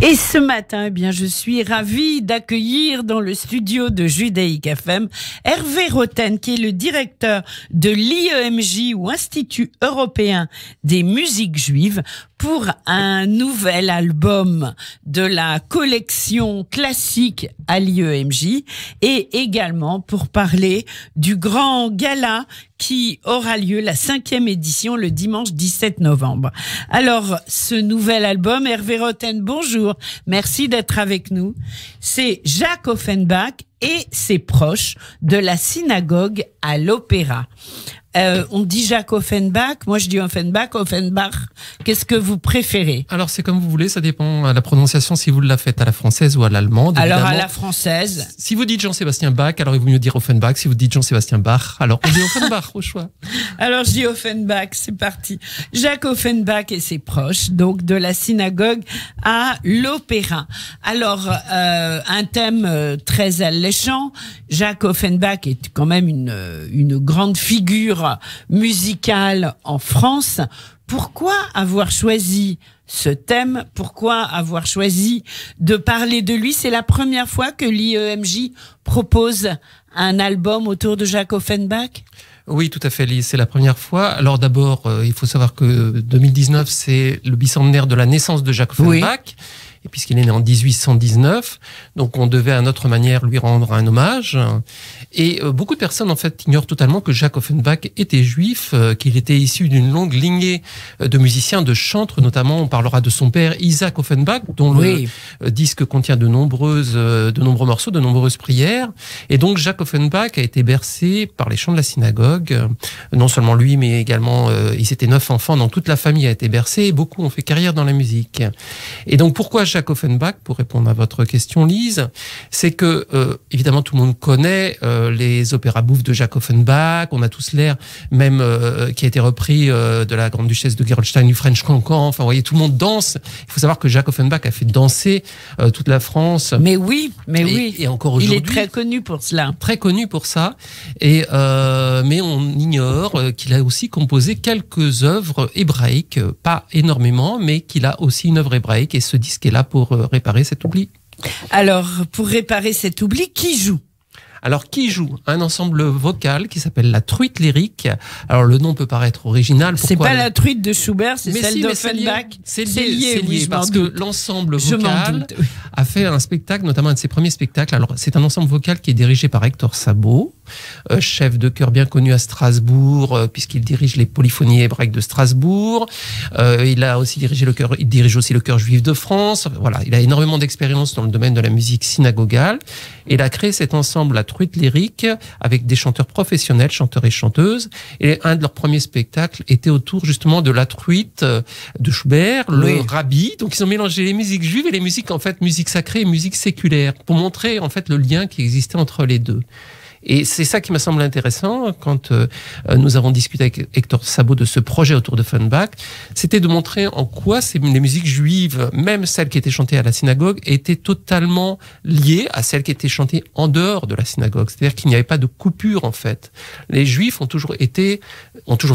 Et ce matin, eh bien, je suis ravie d'accueillir dans le studio de Judaïque FM Hervé Roten, qui est le directeur de l'IEMJ ou Institut Européen des Musiques Juives, pour un nouvel album de la collection classique à l'IEMJ et également pour parler du grand gala qui aura lieu, la 5e édition, le dimanche 17 novembre. Alors, ce nouvel album, Hervé Roten, bonjour, merci d'être avec nous. C'est Jacques Offenbach et ses proches de la synagogue à l'Opéra. On dit Jacques Offenbach, moi je dis Offenbach. Qu'est-ce que vous préférez? Alors c'est comme vous voulez, ça dépend à la prononciation, si vous la faites à la française ou à l'allemande. Alors évidemment. à la française. Si vous dites Jean-Sébastien Bach, alors il vaut mieux dire Offenbach. Si vous dites Jean-Sébastien Bach, alors on dit Offenbach au choix. Alors je dis Offenbach, c'est parti. Jacques Offenbach et ses proches, donc de la synagogue à l'Opéra. Alors un thème très alléchant. Jacques Offenbach est quand même une grande figure musicale en France. Pourquoi avoir choisi ce thème? Pourquoi avoir choisi de parler de lui? C'est la première fois que l'IEMJ propose un album autour de Jacques Offenbach? Oui, tout à fait, Lise, c'est la première fois. Alors d'abord, il faut savoir que 2019, c'est le bicentenaire de la naissance de Jacques Offenbach. Oui. Et puisqu'il est né en 1819, donc on devait à notre manière lui rendre un hommage. Et beaucoup de personnes en fait ignorent totalement que Jacques Offenbach était juif, qu'il était issu d'une longue lignée de musiciens, de chantres, notamment on parlera de son père Isaac Offenbach, dont le disque contient de nombreux morceaux, de nombreuses prières. Et donc Jacques Offenbach a été bercé par les chants de la synagogue. Non seulement lui, mais également ils étaient 9 enfants, donc toute la famille a été bercée. Et beaucoup ont fait carrière dans la musique. Et donc pourquoi Jacques Offenbach, pour répondre à votre question, Lise, c'est que, évidemment, tout le monde connaît les opéras bouffes de Jacques Offenbach. On a tous l'air, même qui a été repris de la grande-duchesse de Gerolstein, du French Cancan. Enfin, vous voyez, tout le monde danse. Il faut savoir que Jacques Offenbach a fait danser toute la France. Mais oui. Et encore aujourd'hui. Il est très connu pour cela. Très connu pour ça. Et mais on ignore qu'il a aussi composé quelques œuvres hébraïques, pas énormément, mais qu'il a aussi une œuvre hébraïque. Et ce disque est là pour réparer cet oubli. Alors, pour réparer cet oubli, qui joue? Alors, qui joue? Un ensemble vocal qui s'appelle la Truite Lyrique. Alors, le nom peut paraître original. C'est pas la truite de Schubert, c'est celle d'Offenbach. C'est lié, oui, parce que l'ensemble vocal a fait un spectacle, notamment un de ses premiers spectacles. Alors, c'est un ensemble vocal qui est dirigé par Hector Sabot, chef de chœur bien connu à Strasbourg, puisqu'il dirige les polyphonies hébraïques de Strasbourg. Il a aussi dirigé il dirige aussi le chœur juif de France. Voilà, il a énormément d'expérience dans le domaine de la musique synagogale. Et il a créé cet ensemble, la Truite Lyrique, avec des chanteurs professionnels, chanteurs et chanteuses. Et un de leurs premiers spectacles était autour justement de la truite de Schubert, le rabbi. Donc ils ont mélangé les musiques juives et les musiques, en fait, musique sacrée et musique séculaire, pour montrer en fait le lien qui existait entre les deux. Et c'est ça qui m'a semblé intéressant quand nous avons discuté avec Hector Sabot de ce projet autour de Offenbach, c'était de montrer en quoi les musiques juives, même celles qui étaient chantées à la synagogue, étaient totalement liées à celles qui étaient chantées en dehors de la synagogue. C'est-à-dire qu'il n'y avait pas de coupure en fait. Les juifs ont toujours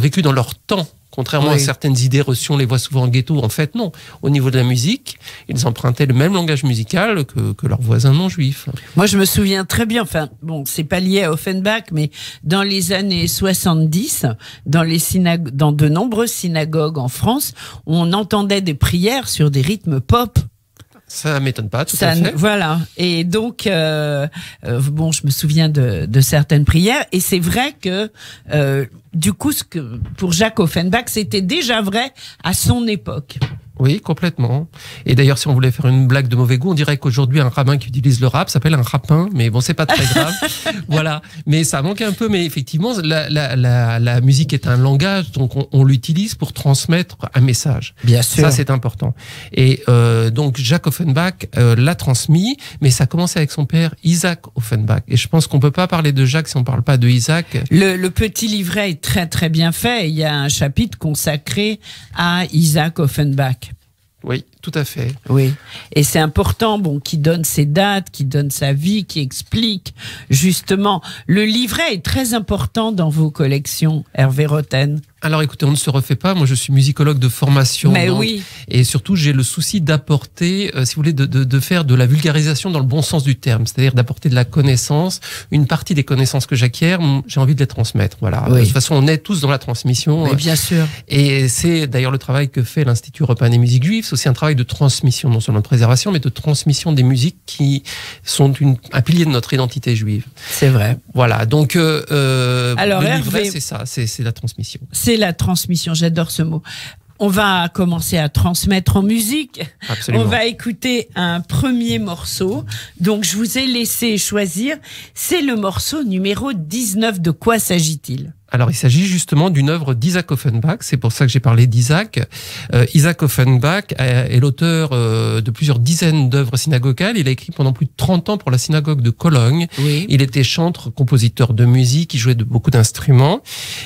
vécu dans leur temps. Contrairement à certaines idées reçues, on les voit souvent en ghetto. En fait, non. Au niveau de la musique, ils empruntaient le même langage musical que leurs voisins non juifs. Moi, je me souviens très bien, enfin, bon, c'est pas lié à Offenbach, mais dans les années 70, dans de nombreuses synagogues en France, on entendait des prières sur des rythmes pop. Ça m'étonne pas, tout à fait. Voilà. Et donc, bon, je me souviens de certaines prières. Et c'est vrai que, du coup, pour Jacques Offenbach, c'était déjà vrai à son époque. Oui, complètement. Et d'ailleurs, si on voulait faire une blague de mauvais goût, on dirait qu'aujourd'hui, un rabbin qui utilise le rap s'appelle un rapin. Mais bon, c'est pas très grave. Voilà. Mais ça manque un peu. Mais effectivement, la musique est un langage, donc on l'utilise pour transmettre un message. Bien sûr. Ça, c'est important. Et donc, Jacques Offenbach l'a transmis, mais ça a commencé avec son père, Isaac Offenbach. Et je pense qu'on peut pas parler de Jacques si on parle pas de Isaac. Le petit livret est très, très bien fait. Il y a un chapitre consacré à Isaac Offenbach. Oui, tout à fait. Oui, et c'est important, bon, qui donne ses dates, qui donne sa vie, qui explique justement. Le livret est très important dans vos collections, Hervé Roten. Alors écoutez, on ne se refait pas. Moi, je suis musicologue de formation. Mais donc, oui. Et surtout, j'ai le souci d'apporter, si vous voulez, de faire de la vulgarisation dans le bon sens du terme. C'est-à-dire d'apporter de la connaissance. Une partie des connaissances que j'acquiers, j'ai envie de les transmettre. Voilà. Oui. De toute façon, on est tous dans la transmission. Mais bien sûr. Et c'est d'ailleurs le travail que fait l'Institut européen des musiques juives. C'est aussi un travail de transmission, non seulement de préservation, mais de transmission des musiques qui sont un pilier de notre identité juive. C'est vrai. Voilà. Donc, alors, le livret, Hervé, c'est ça, c'est la transmission. C'est la transmission, j'adore ce mot. On va commencer à transmettre en musique. Absolument. On va écouter un premier morceau. Donc, je vous ai laissé choisir. C'est le morceau numéro 19. De quoi s'agit-il ? Alors, il s'agit justement d'une œuvre d'Isaac Offenbach. C'est pour ça que j'ai parlé d'Isaac. Isaac Offenbach est l'auteur de plusieurs dizaines d'œuvres synagogales. Il a écrit pendant plus de 30 ans pour la synagogue de Cologne. Oui. Il était chantre, compositeur de musique, il jouait de beaucoup d'instruments.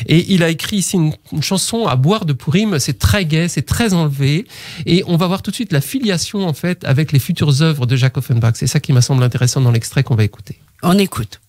Et il a écrit ici une chanson à boire de Purim. C'est très gai, c'est très enlevé. Et on va voir tout de suite la filiation, en fait, avec les futures œuvres de Jacques Offenbach. C'est ça qui m'a semblé intéressant dans l'extrait qu'on va écouter. On écoute.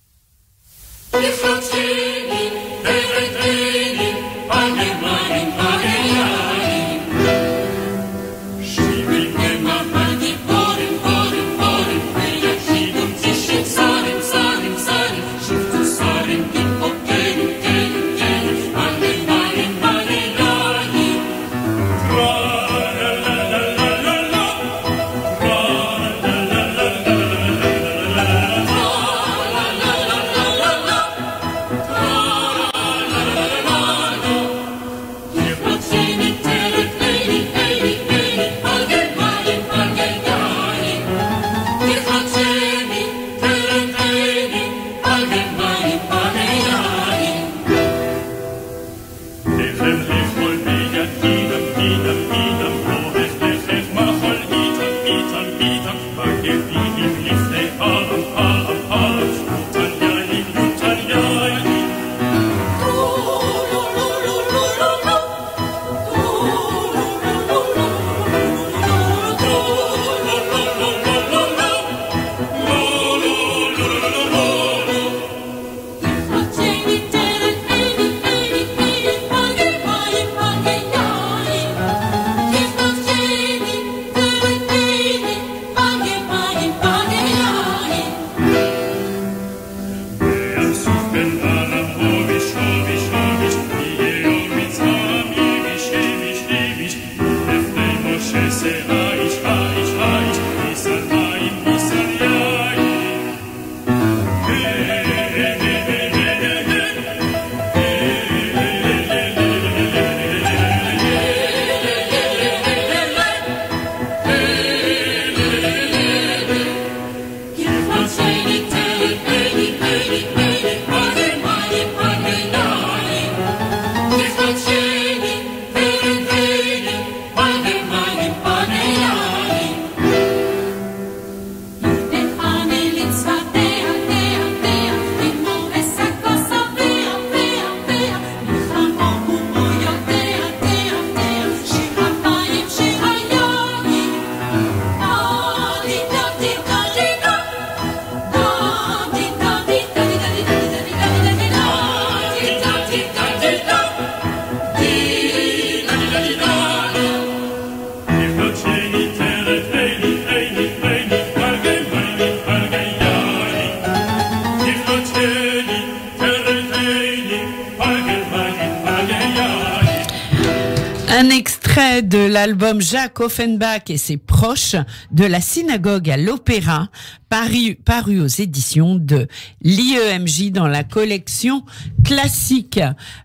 Un extrait de l'album Jacques Offenbach et ses proches de la synagogue à l'opéra, paru aux éditions de l'IEMJ dans la collection classique.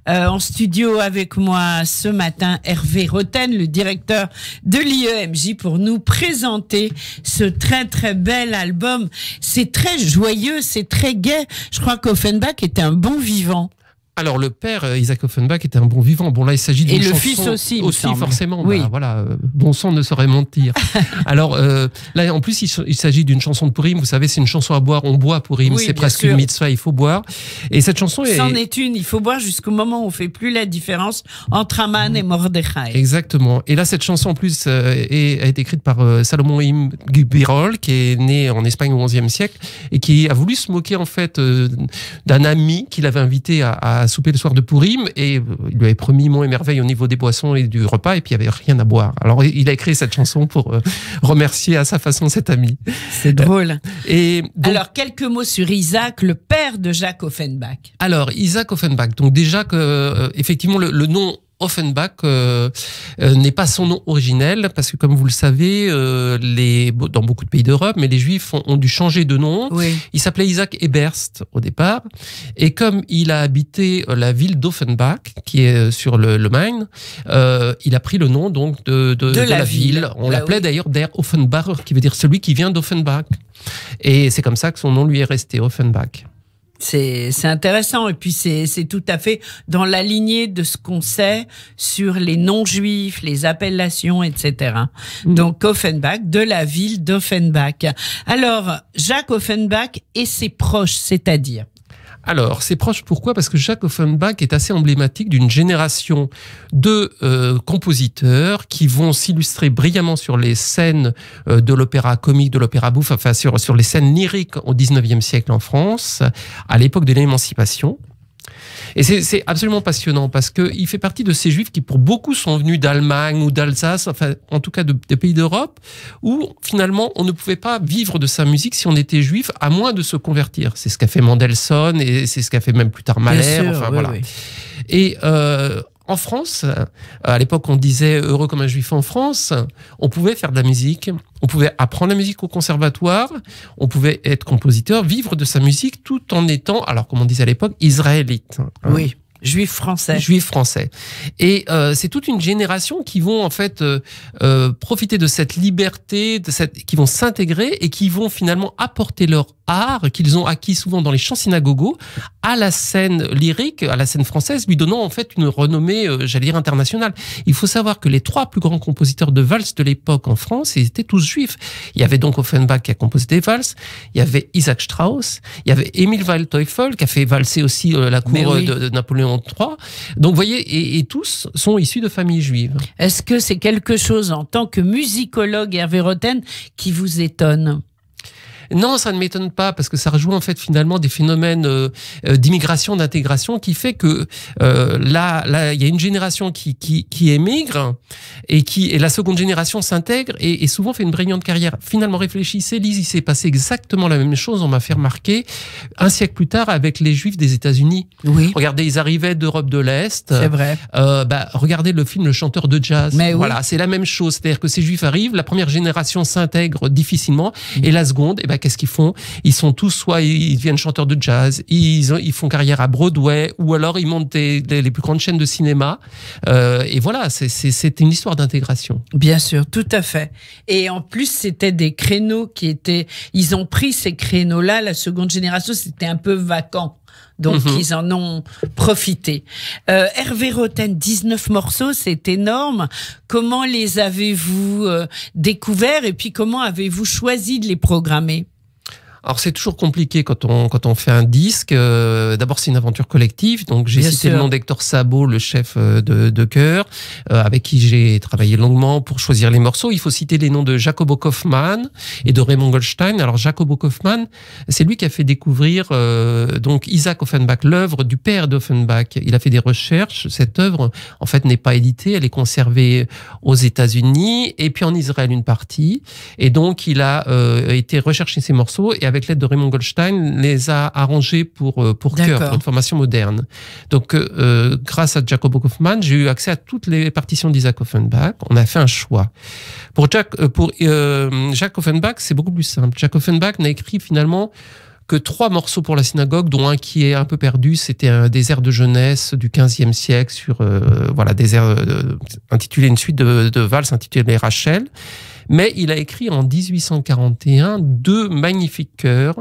En studio avec moi ce matin, Hervé Roten, le directeur de l'IEMJ, pour nous présenter ce très très bel album. C'est très joyeux, c'est très gai. Je crois qu'Offenbach était un bon vivant. Alors le père, Isaac Offenbach, était un bon vivant. Bon là, il s'agit d'une chanson... Et le fils aussi, forcément. Oui. Bah, voilà, bon sang ne saurait mentir. Alors là, en plus, il s'agit d'une chanson de Purim. Vous savez, c'est une chanson à boire. On boit Purim, oui, c'est presque une mitzvah, il faut boire. Et cette chanson c'en est une, il faut boire jusqu'au moment où on fait plus la différence entre Aman et Mordechai. Exactement. Et là, cette chanson en plus a été écrite par Salomon Im Birol, qui est né en Espagne au XIe siècle et qui a voulu se moquer en fait d'un ami qu'il avait invité à souper le soir de Purim, et il lui avait promis monts et merveilles au niveau des boissons et du repas, et puis il n'y avait rien à boire. Alors il a écrit cette chanson pour remercier à sa façon cet ami. C'est drôle. Et donc, alors quelques mots sur Isaac, le père de Jacques Offenbach. Alors Isaac Offenbach, donc déjà que effectivement le nom Offenbach n'est pas son nom originel, parce que comme vous le savez, dans beaucoup de pays d'Europe, mais les Juifs ont dû changer de nom. Oui. Il s'appelait Isaac Eberst au départ, et comme il a habité la ville d'Offenbach, qui est sur le Main, il a pris le nom donc de la ville. On l'appelait d'ailleurs Der Offenbacher, qui veut dire celui qui vient d'Offenbach, et c'est comme ça que son nom lui est resté, Offenbach. C'est intéressant, et puis c'est tout à fait dans la lignée de ce qu'on sait sur les non-juifs, les appellations, etc. Donc Offenbach, de la ville d'Offenbach. Alors, Jacques Offenbach et ses proches, c'est-à-dire? Alors, c'est proche, pourquoi? Parce que Jacques Offenbach est assez emblématique d'une génération de compositeurs qui vont s'illustrer brillamment sur les scènes de l'opéra comique, de l'opéra bouffe, enfin sur les scènes lyriques au XIXe siècle en France, à l'époque de l'émancipation. Et c'est absolument passionnant parce qu'il fait partie de ces juifs qui, pour beaucoup, sont venus d'Allemagne ou d'Alsace, enfin, en tout cas de pays d'Europe, où finalement, on ne pouvait pas vivre de sa musique si on était juif, à moins de se convertir. C'est ce qu'a fait Mendelssohn et c'est ce qu'a fait même plus tard Mahler. Enfin, voilà. Oui. Et en France, à l'époque, on disait heureux comme un juif en France, on pouvait faire de la musique, on pouvait apprendre la musique au conservatoire, on pouvait être compositeur, vivre de sa musique tout en étant, alors comme on disait à l'époque, israélite. Oui. Juif français. Juif français. Et c'est toute une génération qui vont en fait profiter de cette liberté, qui vont s'intégrer et qui vont finalement apporter leur art qu'ils ont acquis souvent dans les chants synagogaux à la scène lyrique, à la scène française, lui donnant en fait une renommée, j'allais dire, internationale. Il faut savoir que les 3 plus grands compositeurs de valses de l'époque en France, ils étaient tous juifs. Il y avait donc Offenbach qui a composé des valses, il y avait Isaac Strauss, il y avait Emil Waldteufel qui a fait valser aussi la cour de Napoléon III. Donc vous voyez, et tous sont issus de familles juives. Est-ce que c'est quelque chose en tant que musicologue, Hervé Roten, qui vous étonne ? Non, ça ne m'étonne pas, parce que ça rejoint en fait finalement des phénomènes d'immigration, d'intégration, qui fait que là, il y a une génération qui émigre et la seconde génération s'intègre et souvent fait une brillante carrière. Finalement, réfléchissez, Lise, il s'est passé exactement la même chose. On m'a fait remarquer un siècle plus tard avec les Juifs des États-Unis. Oui. Regardez, ils arrivaient d'Europe de l'Est. C'est vrai. Regardez le film Le Chanteur de Jazz. Mais voilà, c'est la même chose. C'est-à-dire que ces Juifs arrivent, la première génération s'intègre difficilement et la seconde, qu'est-ce qu'ils font? Ils sont tous, soit ils deviennent chanteurs de jazz, ils font carrière à Broadway, ou alors ils montent les plus grandes chaînes de cinéma. Et voilà, c'est une histoire d'intégration. Bien sûr, tout à fait. Et en plus, c'était des créneaux ils ont pris ces créneaux-là, la seconde génération, c'était un peu vacant. Donc, ils en ont profité. Hervé Roten, 19 morceaux, c'est énorme. Comment les avez-vous découverts et puis comment avez-vous choisi de les programmer ? Alors c'est toujours compliqué quand on fait un disque. D'abord c'est une aventure collective, donc j'ai cité le nom d'Hector Sabot, le chef de chœur, avec qui j'ai travaillé longuement pour choisir les morceaux. Il faut citer les noms de Jacobo Kaufmann et de Raymond Goldstein. Alors Jacobo Kaufmann, c'est lui qui a fait découvrir donc Isaac Offenbach, l'œuvre du père d'Offenbach. Il a fait des recherches. Cette œuvre en fait n'est pas éditée, elle est conservée aux États-Unis et puis en Israël une partie. Et donc il a été rechercher ces morceaux et avec l'aide de Raymond Goldstein, les a arrangés pour chœur, pour une formation moderne. Donc, grâce à Jacobo Kaufmann, j'ai eu accès à toutes les partitions d'Isaac Offenbach. On a fait un choix. Pour Jacques Offenbach, c'est beaucoup plus simple. Jacques Offenbach n'a écrit finalement que 3 morceaux pour la synagogue, dont un qui est un peu perdu. C'était des airs de jeunesse du XVe siècle sur des airs intitulés, une suite de valses intitulées Rachel. Mais il a écrit en 1841 2 magnifiques chœurs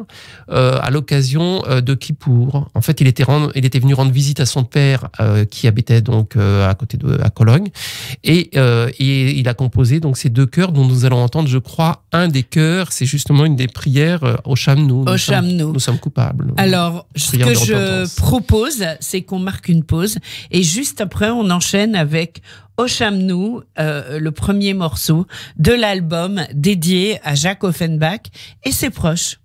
à l'occasion de Kippour. En fait, il était venu rendre visite à son père qui habitait donc à Cologne, et il a composé donc ces 2 chœurs dont nous allons entendre, je crois, un des chœurs. C'est justement une des prières au Chamnou. Nous sommes coupables. Alors, ce que je propose, c'est qu'on marque une pause et juste après, on enchaîne avec Au Chamnou, le premier morceau de l'album dédié à Jacques Offenbach et ses proches.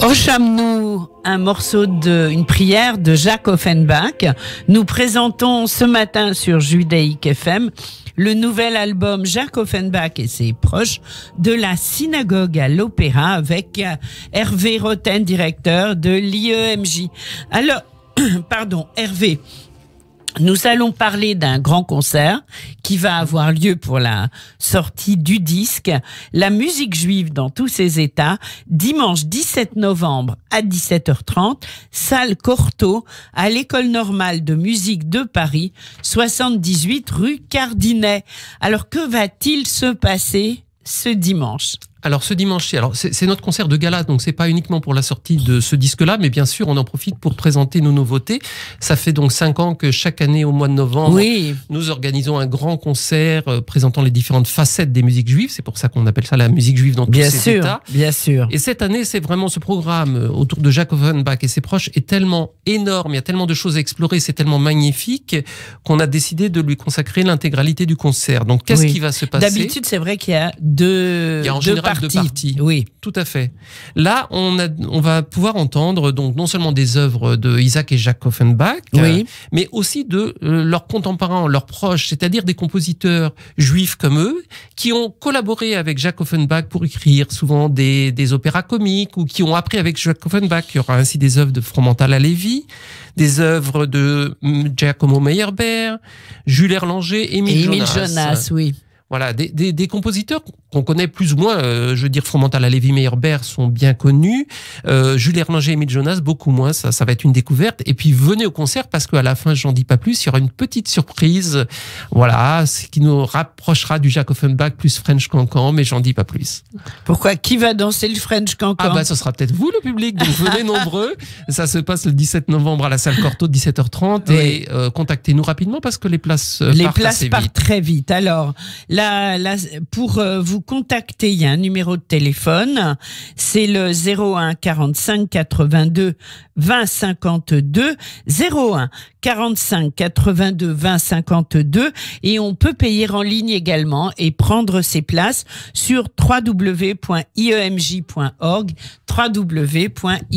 Au Chamnou, un morceau une prière de Jacques Offenbach. Nous présentons ce matin sur Judaïque FM le nouvel album Jacques Offenbach et ses proches de la synagogue à l'opéra avec Hervé Roten, directeur de l'IEMJ. Alors, pardon, Hervé, nous allons parler d'un grand concert qui va avoir lieu pour la sortie du disque La musique juive dans tous ses états, dimanche 17 novembre à 17h30, salle Cortot, à l'École normale de musique de Paris, 78 rue Cardinet. Alors, que va-t-il se passer ce dimanche ? Alors ce dimanche, c'est notre concert de gala, donc c'est pas uniquement pour la sortie de ce disque-là, mais bien sûr on en profite pour présenter nos nouveautés. Ça fait donc 5 ans que chaque année au mois de novembre, nous organisons un grand concert présentant les différentes facettes des musiques juives. C'est pour ça qu'on appelle ça la musique juive dans tous ses états. Bien sûr. Et cette année, c'est vraiment ce programme autour de Jacques Offenbach et ses proches est tellement énorme, il y a tellement de choses à explorer, c'est tellement magnifique qu'on a décidé de lui consacrer l'intégralité du concert. Donc qu'est-ce qui va se passer ? D'habitude, c'est vrai qu'il y a deux parties. Oui, tout à fait. Là, on va pouvoir entendre donc non seulement des œuvres de Isaac et Jacques Offenbach, mais aussi de leurs contemporains, leurs proches, c'est-à-dire des compositeurs juifs comme eux, qui ont collaboré avec Jacques Offenbach pour écrire souvent des opéras comiques ou qui ont appris avec Jacques Offenbach. Il y aura ainsi des œuvres de Fromental Alevi, des œuvres de Giacomo Meyerbeer, Jules Erlanger, Émile Jonas. Voilà, des compositeurs qu'on connaît plus ou moins, je veux dire Fromental Alevi, Meyerbeer sont bien connus, Jules Erlanger et Émile Jonas beaucoup moins, ça va être une découverte. Et puis venez au concert parce qu'à la fin, j'en dis pas plus, il y aura une petite surprise, voilà, ce qui nous rapprochera du Jacques Offenbach plus French Cancan, mais j'en dis pas plus. Pourquoi ? Qui va danser le French Cancan ? Ah bah, ce sera peut-être vous le public, donc venez nombreux. Ça se passe le 17 novembre à la salle Cortot, 17h30, et contactez-nous rapidement parce que les places partent très vite. Alors, Pour vous contacter, il y a un numéro de téléphone, c'est le 01 45 82 20 52, 01 45 82 20 52, et on peut payer en ligne également et prendre ses places sur www.iemj.org, www.iemj.org.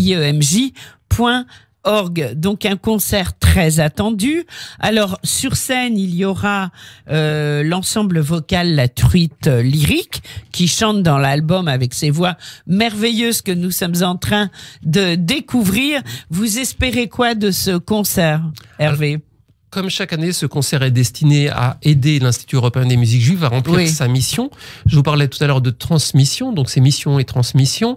Donc un concert très attendu. Alors sur scène il y aura l'ensemble vocal La Truite Lyrique qui chante dans l'album avec ses voix merveilleuses que nous sommes en train de découvrir. Vous espérez quoi de ce concert, Hervé ? Comme chaque année, ce concert est destiné à aider l'Institut européen des musiques juives à remplir sa mission. Je vous parlais tout à l'heure de transmission, donc c'est mission et transmission,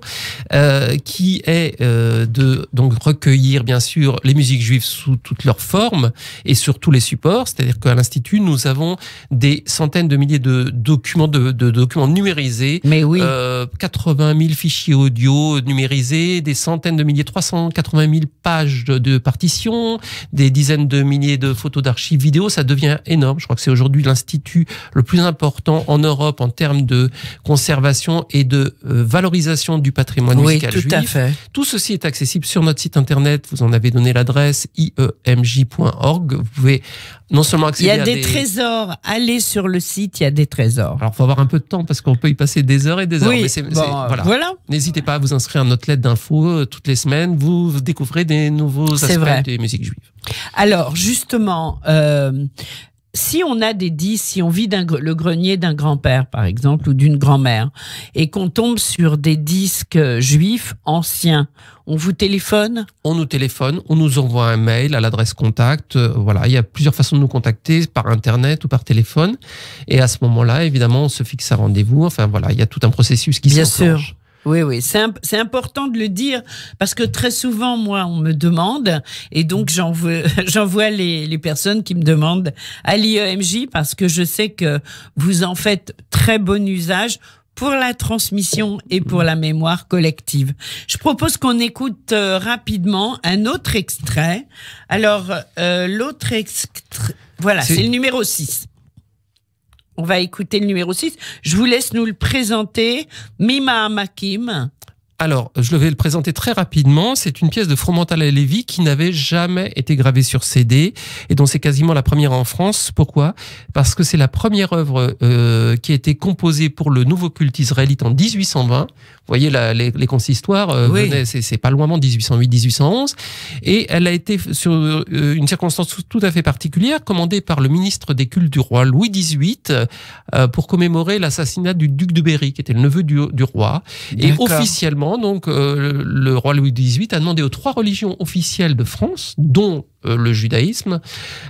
qui est de donc recueillir bien sûr les musiques juives sous toutes leurs formes et sur tous les supports. C'est-à-dire qu'à l'Institut, nous avons des centaines de milliers de documents, de documents numérisés, 80 000 fichiers audio numérisés, des centaines de milliers, 380 000 pages de partitions, des dizaines de milliers de photos d'archives vidéo, ça devient énorme. Je crois que c'est aujourd'hui l'institut le plus important en Europe en termes de conservation et de valorisation du patrimoine musical juif. Tout à fait. Tout ceci est accessible sur notre site internet. Vous en avez donné l'adresse iemj.org. Vous pouvez non seulement accéder à des trésors. Allez sur le site, il y a des trésors. Alors, il faut avoir un peu de temps parce qu'on peut y passer des heures et des heures. Mais voilà. N'hésitez pas à vous inscrire à notre lettre d'info toutes les semaines. Vous découvrez des nouveaux aspects des musiques juives. Alors, justement, si on a des disques, si on vit le grenier d'un grand-père, par exemple, ou d'une grand-mère, et qu'on tombe sur des disques juifs anciens, on vous téléphone ? On nous téléphone, on nous envoie un mail à l'adresse contact. Voilà, il y a plusieurs façons de nous contacter, par Internet ou par téléphone. Et à ce moment-là, évidemment, on se fixe un rendez-vous. Enfin, voilà, il y a tout un processus qui s'enclenche. Bien sûr. Oui, c'est important de le dire parce que très souvent, moi, on me demande et donc j'envoie les personnes qui me demandent à l'IEMJ parce que je sais que vous en faites très bon usage pour la transmission et pour la mémoire collective. Je propose qu'on écoute rapidement un autre extrait. Alors, l'autre extrait, voilà, c'est le numéro 6. On va écouter le numéro 6. Je vous laisse nous le présenter. Mima Amakim. Alors, je vais le présenter très rapidement. C'est une pièce de Fromental Halevi qui n'avait jamais été gravée sur CD et dont c'est quasiment la première en France. Pourquoi ? Parce que c'est la première œuvre qui a été composée pour le nouveau culte israélite en 1820. Vous voyez, les consistoires venaient, c'est pas loin, 1808-1811. Et elle a été, sur une circonstance tout à fait particulière, commandée par le ministre des cultes du roi Louis XVIII pour commémorer l'assassinat du duc de Berry, qui était le neveu du roi. Et officiellement, donc, le roi Louis XVIII a demandé aux 3 religions officielles de France, dont le judaïsme,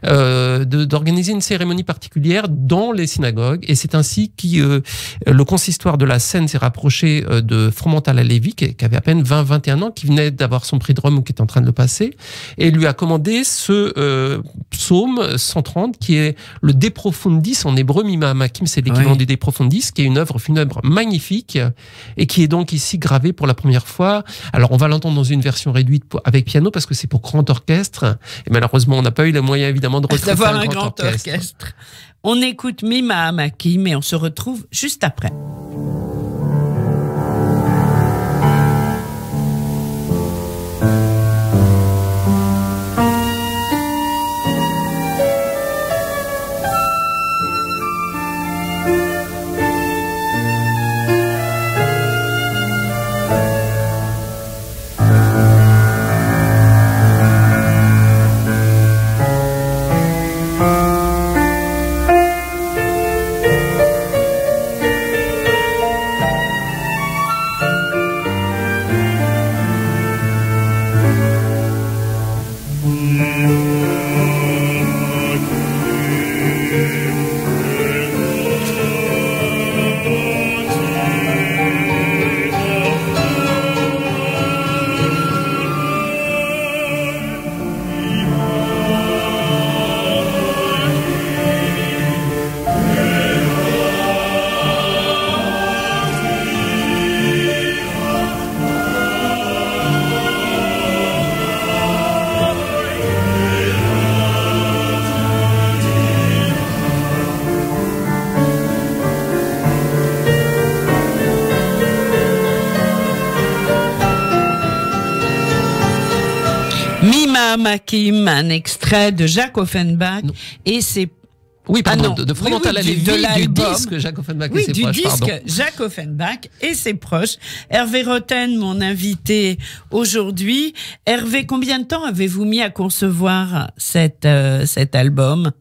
d'organiser une cérémonie particulière dans les synagogues. Et c'est ainsi que le consistoire de la Seine s'est rapproché de Fromental Halevi, qui avait à peine 20-21 ans, qui venait d'avoir son prix de Rome ou qui est en train de le passer, et lui a commandé ce psaume 130, qui est le De Profundis en hébreu. Mima Amakim, c'est l'équivalent du De Profundis, qui est une œuvre funèbre magnifique, et qui est donc ici gravée pour la première fois. Alors, on va l'entendre dans une version réduite avec piano, parce que c'est pour grand orchestre. Et malheureusement, on n'a pas eu les moyens, évidemment, de retrouver d'avoir un grand orchestre. On écoute Mima Amakim et on se retrouve juste après. Mima Makim, un extrait de Jacques Offenbach et c'est oui, pardon, de Fromental à Lévis, du disque Jacques Offenbach et ses proches. Du disque Jacques Offenbach et ses proches. Hervé Roten, mon invité aujourd'hui. Hervé, combien de temps avez-vous mis à concevoir cet album ?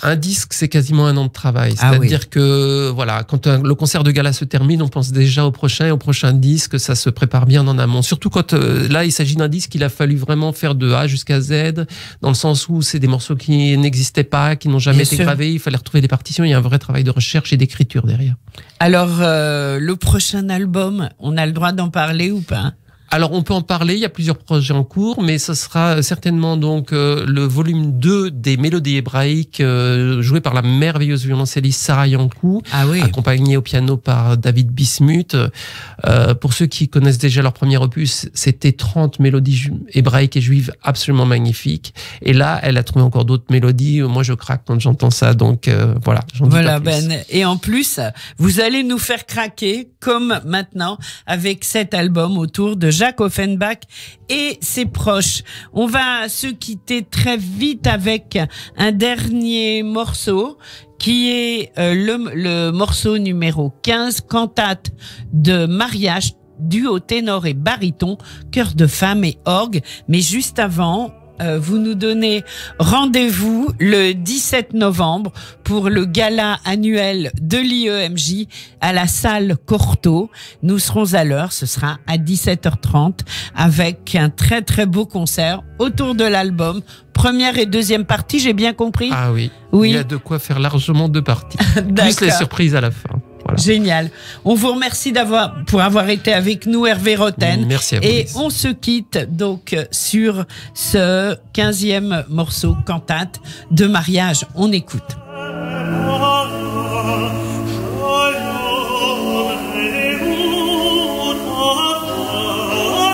Un disque, c'est quasiment 1 an de travail. C'est-à-dire que, voilà, quand le concert de gala se termine, on pense déjà au prochain disque, ça se prépare bien en amont. Surtout quand, là, il s'agit d'un disque qu'il a fallu vraiment faire de A jusqu'à Z, dans le sens où c'est des morceaux qui n'existaient pas, qui n'ont jamais été gravés, il fallait retrouver des partitions, il y a un vrai travail de recherche et d'écriture derrière. Alors, le prochain album, on a le droit d'en parler ou pas ? Alors, on peut en parler, il y a plusieurs projets en cours, mais ce sera certainement donc le volume 2 des mélodies hébraïques jouées par la merveilleuse violoncelliste Sarah Yankou, accompagnée au piano par David Bismuth. Pour ceux qui connaissent déjà leur premier opus, c'était 30 mélodies hébraïques et juives absolument magnifiques. Et là, elle a trouvé encore d'autres mélodies. Moi, je craque quand j'entends ça, donc voilà. Voilà, Ben. Et en plus, vous allez nous faire craquer, comme maintenant, avec cet album autour de Jacques Offenbach et ses proches. On va se quitter très vite avec un dernier morceau qui est le morceau numéro 15, cantate de mariage, duo ténor et baryton, chœur de femme et orgue. Mais juste avant, vous nous donnez rendez-vous le 17 novembre pour le gala annuel de l'IEMJ à la salle Cortot. Nous serons à l'heure, ce sera à 17h30 avec un très très beau concert autour de l'album. Première et deuxième partie, j'ai bien compris ? Ah oui, il y a de quoi faire largement 2 parties. Plus les surprises à la fin. Voilà. Génial. On vous remercie pour avoir été avec nous, Hervé Roten. Merci à vous. Et on se quitte donc sur ce 15e morceau cantate de mariage. On écoute.